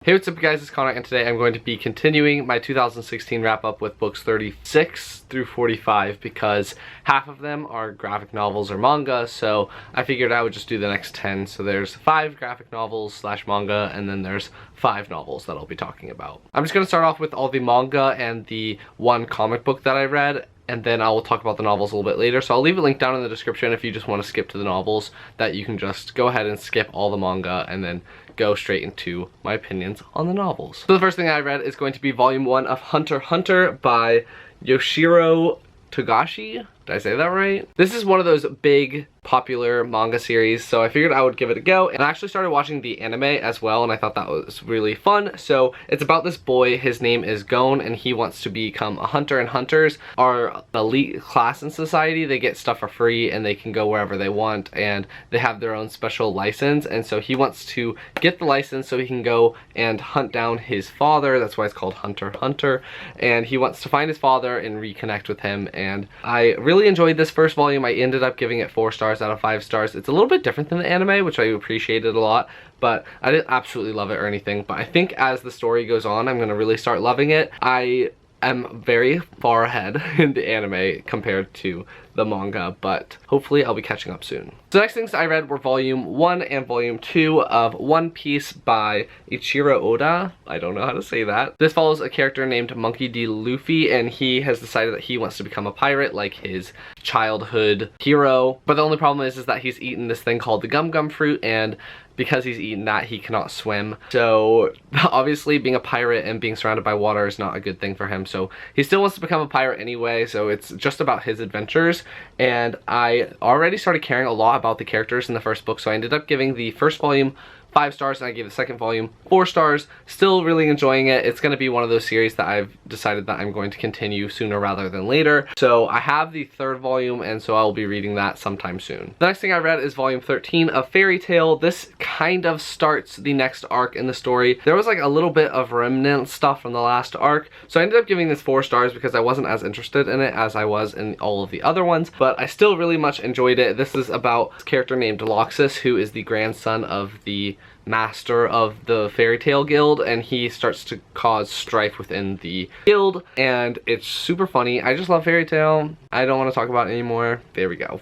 Hey, what's up guys, it's Connor, and today I'm going to be continuing my 2016 wrap-up with books 36 through 45 because half of them are graphic novels or manga, so I figured I would just do the next 10. So there's 5 graphic novels slash manga, and then there's 5 novels that I'll be talking about. I'm just going to start off with all the manga and the one comic book that I read, and then I will talk about the novels a little bit later. So I'll leave a link down in the description if you just want to skip to the novels, that you can just go ahead and skip all the manga and then go straight into my opinions on the novels. So the first thing I read is going to be volume 1 of Hunter x Hunter by Yoshiro Togashi. Did I say that right? This is one of those big popular manga series, so I figured I would give it a go, and I actually started watching the anime as well, and I thought that was really fun. So it's about this boy, his name is Gon, and he wants to become a hunter, and hunters are an elite class in society. They get stuff for free and they can go wherever they want, and they have their own special license, and so he wants to get the license so he can go and hunt down his father. That's why it's called Hunter x Hunter, and he wants to find his father and reconnect with him. And I really enjoyed this first volume. I ended up giving it 4 stars out of 5 stars. It's a little bit different than the anime, which I appreciated a lot, but I didn't absolutely love it or anything. But I think as the story goes on, I'm going to really start loving it. I am very far ahead in the anime compared to the manga, but hopefully I'll be catching up soon. So the next things I read were volume 1 and volume 2 of One Piece by Ichiro Oda. I don't know how to say that. This follows a character named Monkey D Luffy, and he has decided that he wants to become a pirate like his childhood hero. But the only problem is that he's eaten this thing called the gum gum fruit, and because he's eaten that, he cannot swim. So obviously being a pirate and being surrounded by water is not a good thing for him. So he still wants to become a pirate anyway, so it's just about his adventures. And I already started caring a lot about the characters in the first book, so I ended up giving the first volume 5 stars, and I gave the second volume 4 stars. Still really enjoying it. It's going to be one of those series that I've decided that I'm going to continue sooner rather than later. So I have the 3rd volume, and so I'll be reading that sometime soon. The next thing I read is volume 13 of Fairytale. This kind of starts the next arc in the story. There was like a little bit of remnant stuff from the last arc, so I ended up giving this 4 stars because I wasn't as interested in it as I was in all of the other ones, but I still really much enjoyed it. This is about a character named Loxus, who is the grandson of the master of the Fairytale Guild, and he starts to cause strife within the guild, and it's super funny. I just love Fairytale. I don't want to talk about it anymore. There we go.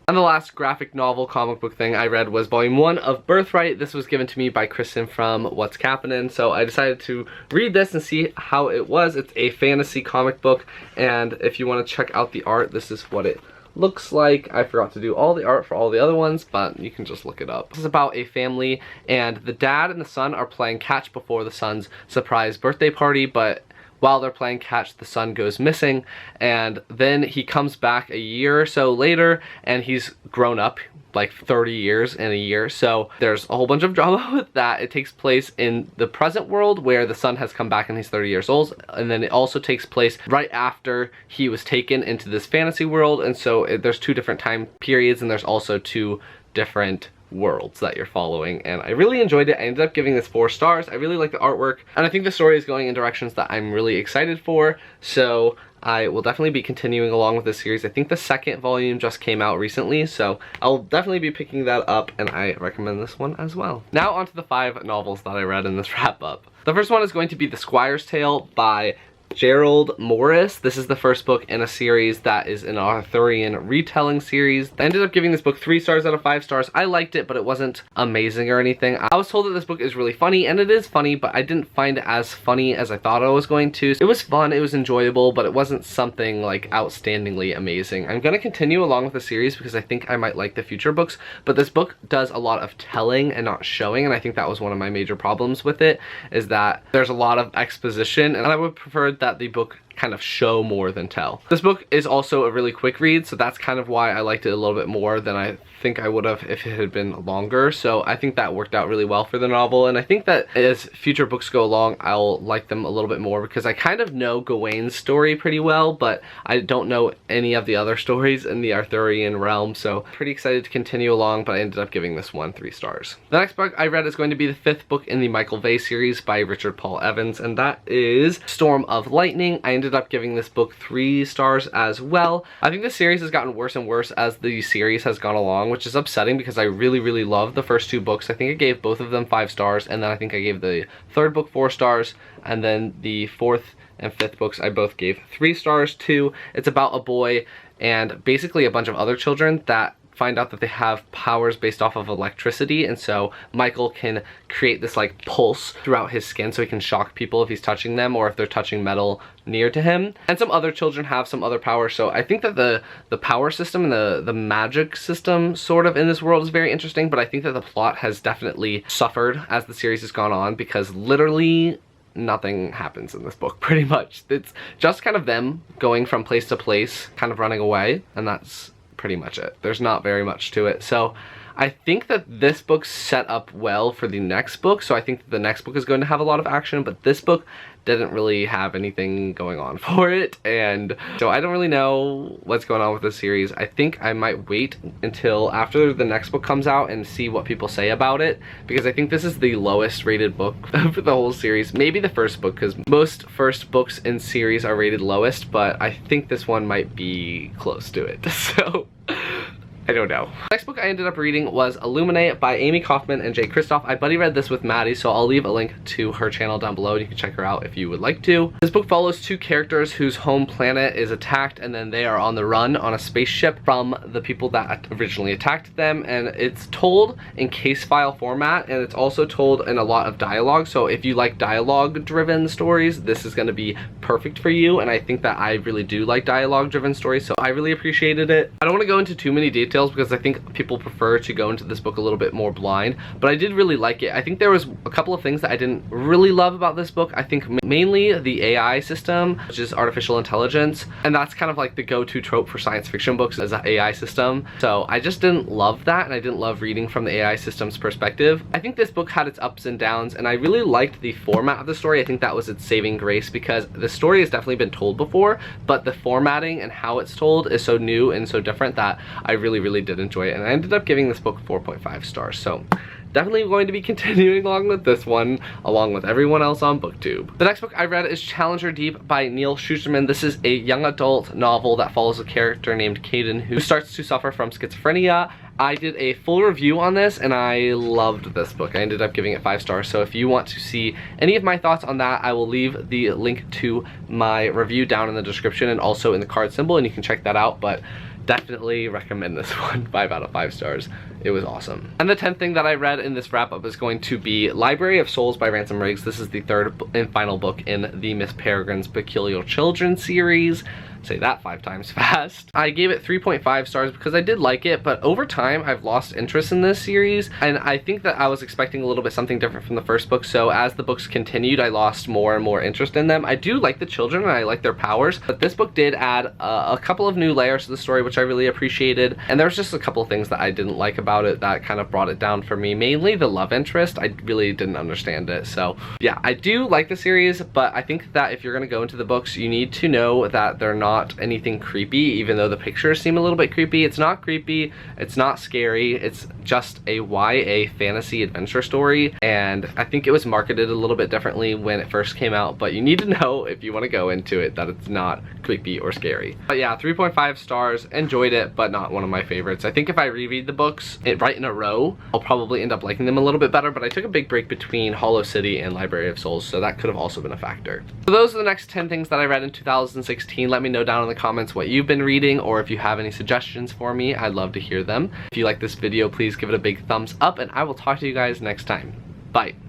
And the last graphic novel comic book thing I read was volume 1 of Birthright. This was given to me by Kristen from What's Kaufman, so I decided to read this and see how it was. It's a fantasy comic book, and if you want to check out the art, this is what it looks like. I forgot to do all the art for all the other ones, but you can just look it up. This is about a family, and the dad and the son are playing catch before the son's surprise birthday party, but while they're playing catch, the son goes missing, and then he comes back a year or so later, and he's grown up like 30 years in a year. So there's a whole bunch of drama with that. It takes place in the present world where the son has come back and he's 30 years old, and then it also takes place right after he was taken into this fantasy world, and so there's 2 different time periods, and there's also 2 different worlds that you're following, and I really enjoyed it. I ended up giving this 4 stars. I really like the artwork, and I think the story is going in directions that I'm really excited for, so I will definitely be continuing along with this series. I think the 2nd volume just came out recently, so I'll definitely be picking that up, and I recommend this one as well. Now on to the 5 novels that I read in this wrap-up. The first one is going to be The Squires Tale by Gerald Morris. This is the first book in a series that is an Arthurian retelling series. I ended up giving this book 3 stars out of 5 stars. I liked it, but it wasn't amazing or anything. I was told that this book is really funny, and it is funny, but I didn't find it as funny as I thought I was going to. It was fun, it was enjoyable, but it wasn't something like outstandingly amazing. I'm gonna continue along with the series because I think I might like the future books, but this book does a lot of telling and not showing, and I think that was one of my major problems with it, is that there's a lot of exposition, and I would prefer that the book kind of show more than tell. This book is also a really quick read, so that's kind of why I liked it a little bit more than I think I would have if it had been longer. So I think that worked out really well for the novel, and I think that as future books go along, I'll like them a little bit more because I kind of know Gawain's story pretty well, but I don't know any of the other stories in the Arthurian realm, so pretty excited to continue along, but I ended up giving this one 3 stars. The next book I read is going to be the 5th book in the Michael Vey series by Richard Paul Evans, and that is Storm of Lightning. I ended up giving this book 3 stars as well. I think the series has gotten worse and worse as the series has gone along which is upsetting because I really love the first 2 books. I think I gave both of them 5 stars, and then I think I gave the 3rd book 4 stars, and then the 4th and 5th books I both gave 3 stars to. It's about a boy and basically a bunch of other children that find out that they have powers based off of electricity, and so Michael can create this like pulse throughout his skin so he can shock people if he's touching them or if they're touching metal near to him. And some other children have some other powers, so I think that the power system and the magic system sort of in this world is very interesting, but I think that the plot has definitely suffered as the series has gone on because literally nothing happens in this book pretty much. It's just kind of them going from place to place, kind of running away, and that's pretty much it. There's not very much to it. So I think that this book's set up well for the next book, so I think that the next book is going to have a lot of action, but this book didn't really have anything going on for it, and so I don't really know what's going on with this series. I think I might wait until after the next book comes out and see what people say about it, because I think this is the lowest rated book for the whole series. Maybe the first book, because most first books in series are rated lowest, but I think this one might be close to it, so I don't know. The next book I ended up reading was Illuminated by Amie Kaufman and Jay Kristoff. I buddy read this with Maddie, so I'll leave a link to her channel down below and you can check her out if you would like to. This book follows 2 characters whose home planet is attacked, and then they are on the run on a spaceship from the people that originally attacked them, and it's told in case file format, and it's also told in a lot of dialogue, so if you like dialogue driven stories, this is going to be perfect for you, and I think that I really do like dialogue driven stories, so I really appreciated it. I don't want to go into too many details because I think people prefer to go into this book a little bit more blind, but I did really like it. I think there was a couple of things that I didn't really love about this book. I think mainly the AI system, which is artificial intelligence, and that's kind of like the go-to trope for science fiction books as an AI system, so I just didn't love that, and I didn't love reading from the AI system's perspective. I think this book had its ups and downs, and I really liked the format of the story. I think that was its saving grace because the story has definitely been told before, but the formatting and how it's told is so new and so different that I really did enjoy it, and I ended up giving this book 4.5 stars, so definitely going to be continuing along with this one, along with everyone else on BookTube. The next book I read is Challenger Deep by Neil Schusterman. This is a young adult novel that follows a character named Caden who starts to suffer from schizophrenia. I did a full review on this and I loved this book. I ended up giving it 5 stars, so if you want to see any of my thoughts on that, I will leave the link to my review down in the description and also in the card symbol, and you can check that out, but definitely recommend this one. 5 out of 5 stars. It was awesome. And the 10th thing that I read in this wrap-up is going to be Library of Souls by Ransom Riggs. This is the 3rd and final book in the Miss Peregrine's Peculiar Children series. Say that 5 times fast. I gave it 3.5 stars because I did like it, but over time I've lost interest in this series, and I think that I was expecting a little bit something different from the first book, so as the books continued I lost more and more interest in them. I do like the children and I like their powers, but this book did add a couple of new layers to the story which I really appreciated, and there was just a couple of things that I didn't like about it that kind of brought it down for me. Mainly the love interest. I really didn't understand it, so yeah, I do like the series, but I think that if you're going to go into the books you need to know that they're not anything creepy, even though the pictures seem a little bit creepy. It's not creepy, it's not scary, it's just a YA fantasy adventure story, and I think it was marketed a little bit differently when it first came out, but you need to know if you want to go into it that it's not creepy or scary. But yeah, 3.5 stars, enjoyed it, but not one of my favorites. I think if I reread the books right in a row, I'll probably end up liking them a little bit better, but I took a big break between Hollow City and Library of Souls, so that could have also been a factor. So those are the next 10 things that I read in 2016. Let me know down in the comments what you've been reading, or if you have any suggestions for me, I'd love to hear them. If you like this video, please give it a big thumbs up, and I will talk to you guys next time. Bye.